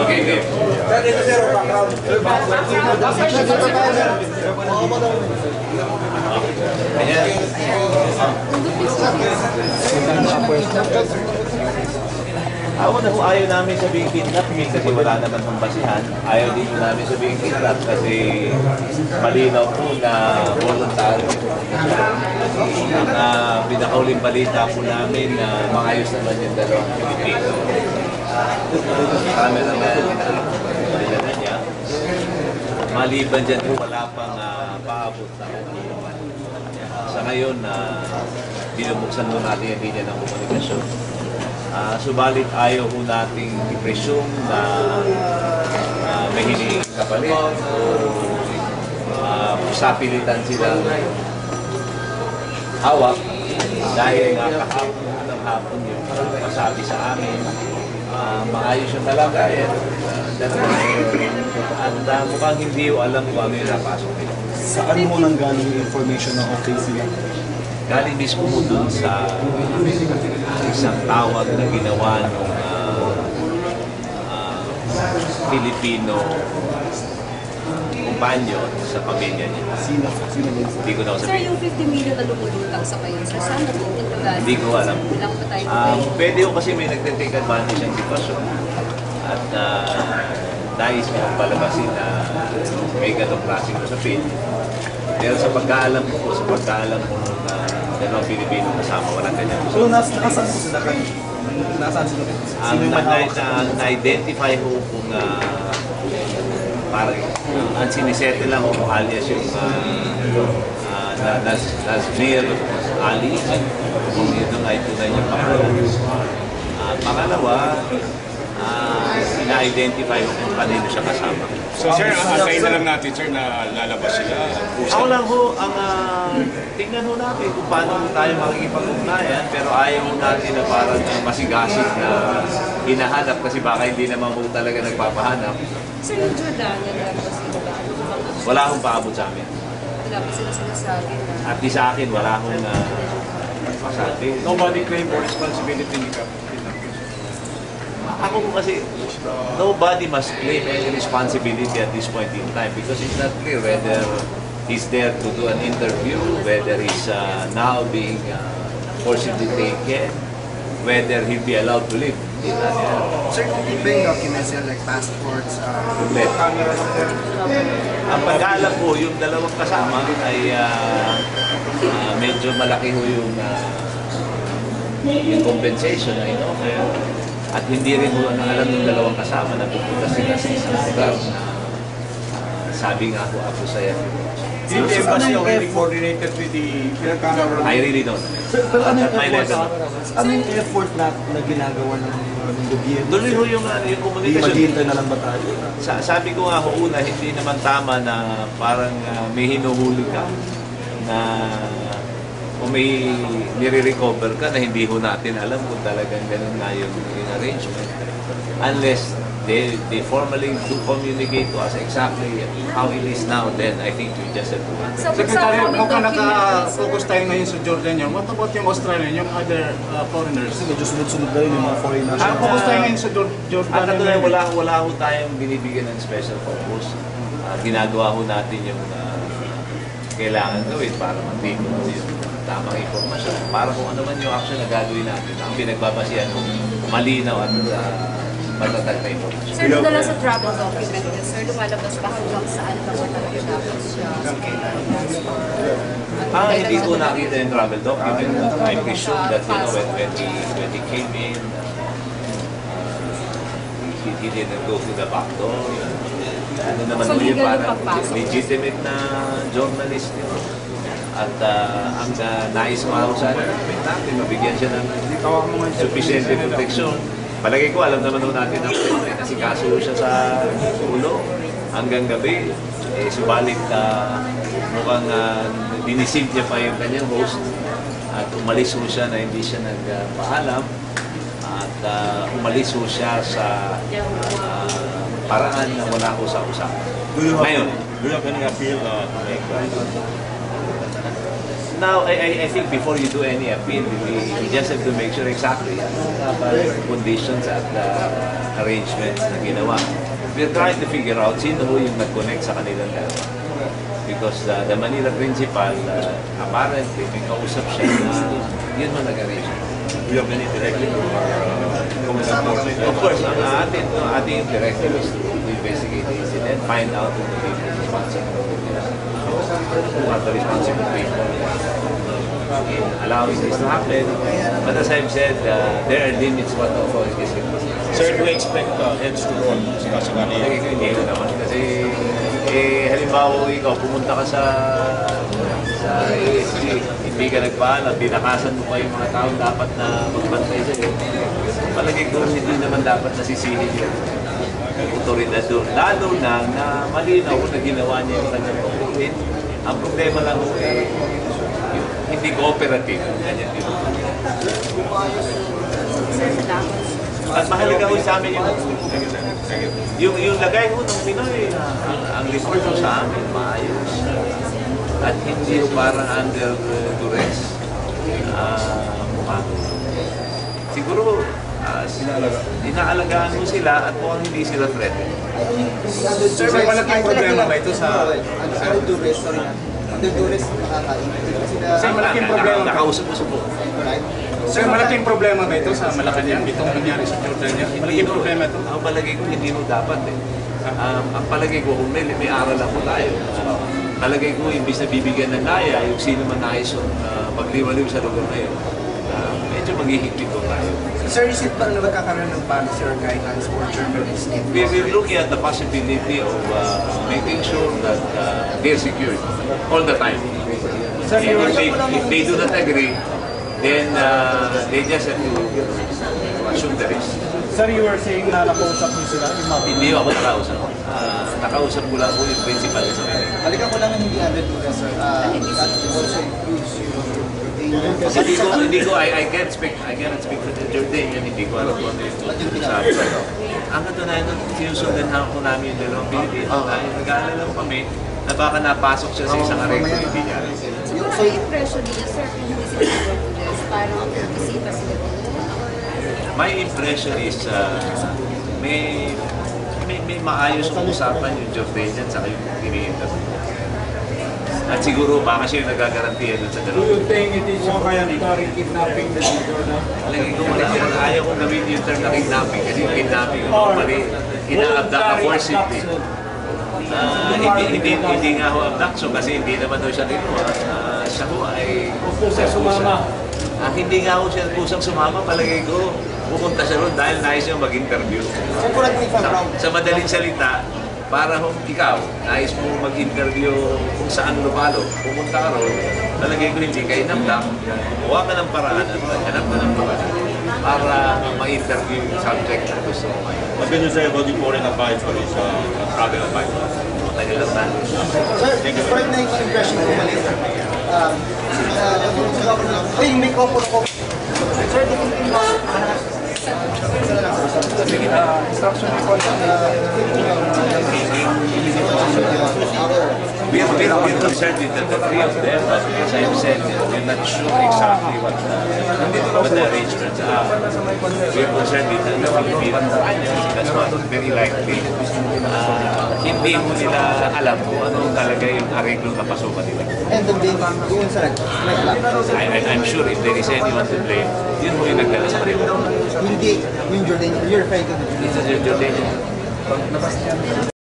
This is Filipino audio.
Okay, okay. Ako na po ayaw namin sabihin kidnap kasi wala naman ng basihan. Ayaw din po namin sabihin kidnap kasi malinaw po na voluntary. Ang pinakauling balita po namin na maayos naman yung dalawang Pilipino. Kami naman nilala niya. Maliban dyan po wala pang paabot na hukuman. Sa ngayon, binubuksan po natin yung linya ng komunikasyon. Subalit ayaw po nating i-presume na may hinihingi kapalit o sapilitan silang hawak dahil nga kahapon yung masabi sa amin maayos yung talaga at mukhang hindi ko alam kung ano yung napasok nila. Saan mo nang galing yung information na okay sila? Galing mismo mo dun sa isang tawag na ginawa ng Filipino kumpanyo sa pamilya niya. Sino? Hindi ko na Sir, sabihin. yung 50 million na lumulutang sa kayo, sir, saan napupunta galing? Hindi ko alam. Bilang pa tayo Pwede ko kasi may nagte-take advantage ng sitwasyon. At nais ko palabasin na may ganong klaseng usapin. Pero sa pagkaalam ko na dalawang Pilipino kasama, walang ganyan. So, nasaan po sila kayo? Nasaan sila kayo? Na-identify ko kung parang ang sinisete lang kung alias yung Nazmir Ali. Kung ito nga tunay yung pangalan. Pangalawa, na-identify ko kung kanino siya kasama. So sir, antayin na lang natin sir na lalabas sila. Ako lang ho, tingnan ho natin kung paano tayo makikipag-ugnayan, pero ayaw natin na parang masigasig na hinahanap kasi baka hindi naman ho talaga nagpapahanap. Sir, yung Jordania, Wala akong paabot sa amin. wala pa sila sinasabi na. At di sa akin, wala akong masabi. Nobody claim for responsibility ni Cap. Ako po kasi, nobody must claim any responsibility at this point in time because it's not clear whether he's there to do an interview, whether he's now being forcibly taken, whether he'll be allowed to live. Sir, kung iba yung documents like passports, Ang pag-aalam ko, yung dalawang kasama ay medyo malaki ho yung compensation na in-offer. At hindi rin mo alam ng dalawang kasama na pupunta sila sa isang lugar na sabi nga ako saya. The embassy already coordinated with the Philippine government. I really don't. Pero ano At my level. yung effort na ginagawa ng gobyerno? Tuloy ho yung communication. Maghihintay na lang ba tayo? Sabi ko nga ho una, hindi naman tama na parang may hinuhuli ka na kung may nire-recover ka na hindi ho natin alam kung talagang ganun nga yung arrangement. Unless they formally do communicate to us exactly how it is now, then I think we just have to answer. Secretary, kung naka-focus tayo ngayon sa Jordan, what about yung Australian, yung other foreigners? Kasi medyo sunod-sunod na rin yung mga foreigners. Focus tayo ngayon sa Jordan. Katuloy, wala ho tayong binibigyan ng special focus. Ginagawa ho natin yung kailangan gawin para mag-take yung tamang informasyon. Para kung ano man yung action na gagawin natin, ang pinagbabasihan ng malinaw at matatag na informasyon. Sir, dala sa travel document, sir, lumalabas ba hanggang saan ba talaga dapat siya? Hindi ko nakita yung travel document. I presume that when he came in, he didn't go to the back door. Ano naman So, mo yung legal parang pagpasok? legitimate na journalist yun. At ang nais ko ako sana natin, mabigyan siya ng sufficient protection. Palagi ko, alam naman natin ang kasi kaso siya sa ulo hanggang gabi. Subalit mukhang dinisig niya pa yung kanyang host at umalis ho siya na hindi siya nagpaalam at umalis ho siya sa paraan na wala ko sa usapan. Ngayon, Do you have any appeal to make? Now, I think before you do any appeal, we just have to make sure exactly conditions at arrangements na ginawa. We're trying to figure out sino ho yung nag-connect sa kanilang dalawa. Because the Manila principal, apparently, may kausap siya na yun mo nag-arrange. We have many directives from our Commissioner. Of course, ang ating directive is to investigate the incident, find out who the people responsible, who are the responsible people in allowing this to happen. But as I've said, there are limits what the authorities can do. Sir, do we expect heads to roll sakasakali? Hindi ko naman kasi halimbawa ikaw pumunta ka sa ASG, hindi ka nagpaalam, binakasan mo pa yung mga tao dapat na magbantay sa'yo. Palagay ko hindi naman dapat nasisihin yung otoridad doon. Lalo na malinaw kung na ginawa niya yung kanyang pagkulit. Ang problema lang ko yung hindi cooperative. Ganyan yun. Sir, salamat. At mahalaga ko sa amin yung lagay ko ng Pinoy, ang report ko sa amin, maayos. At hindi yung parang under duress. Mukha. Siguro, inaalagaan mo sila at mukhang hindi sila threatened. Sir, may malaking problema ba ito sa... Under duress, makakain. Sir, malaking problema. Nakausap ko sa po. Sir, malaking problema ba ito sa Malacanang? Itong nangyari sa Jordan. Malaking problema ito. Ang palagay ko hindi mo dapat eh. Ang palagay ko kung may aral ako tayo. Palagay ko imbis na bibigyan ng laya, yung sino man nais magliwaliw sa lugar na yun, medyo maghihigpit ko tayo. Sir, is it pa na magkakaroon ng policy or guidelines for journalists? We're looking at the possibility of making sure that they're secured all the time. If they do not agree, then they just have to assume the risk. Sir, you were saying na nakausap niyo sila, yung mga Hindi ako nakausap. Nakausap ko lang po yung principal sa kanila. Balikan ko lang ang hindi under duress, sir. That also includes Hindi ko, I cannot speak for the Jordanian, hindi ko alam kung ano yung sabi ko. Ang katunayan nun, sinusundan ko namin yung dalawang Pilipino. Nag-aalala ko kami na baka napasok siya sa isang arresto, hindi niya rin. So, impression niya, sir, kung hindi sila nag-progress, parang bisita sila dito. My impression is may maayos ang usapan yung Jordanian sa yung ini-interview. At siguro baka siya yung nagagarantiya doon sa dalawang. Do you think it is some kind of kidnapping that you do na? Palagi ko ayaw kong gawin yung term na kidnapping kasi yung kidnapping normally ina-abduct na forcibly. Hindi nga ho abduction kasi hindi naman daw siya kinuha. Siya ho ay sumama. Hindi nga ho siya kusang sumama, palagi ko pupunta siya ron dahil nais niya mag-interview. Sir, correct me if I'm wrong. Sa madaling salita, para kung ikaw, nais mo mag-interview kung saan lupalo, pumunta ka ron, talagay ko hindi ka inabdak, kuha ka ng paraan at hanap ka ng paraan para ma-interview yung subject na gusto mo ngayon. What can you say about the foreign advisories, travel advisories? Matagal lang natin. Sir, correct na yung impression ko mali. Ay, may couple ko. Sir, the instruction report We're concerned with the three of them, but as I've said, we're not sure exactly what the arrangements are. We're concerned with the Philippines. That's what very likely. Hindi mo nila alam kung ano talaga yung arreglo na pasukan nila. and the big doon sa I'm sure if there is anyone to blame, yun mo yung nagdala sa kanila. hindi yung Jordan, you're referring to the It's a Jordanian.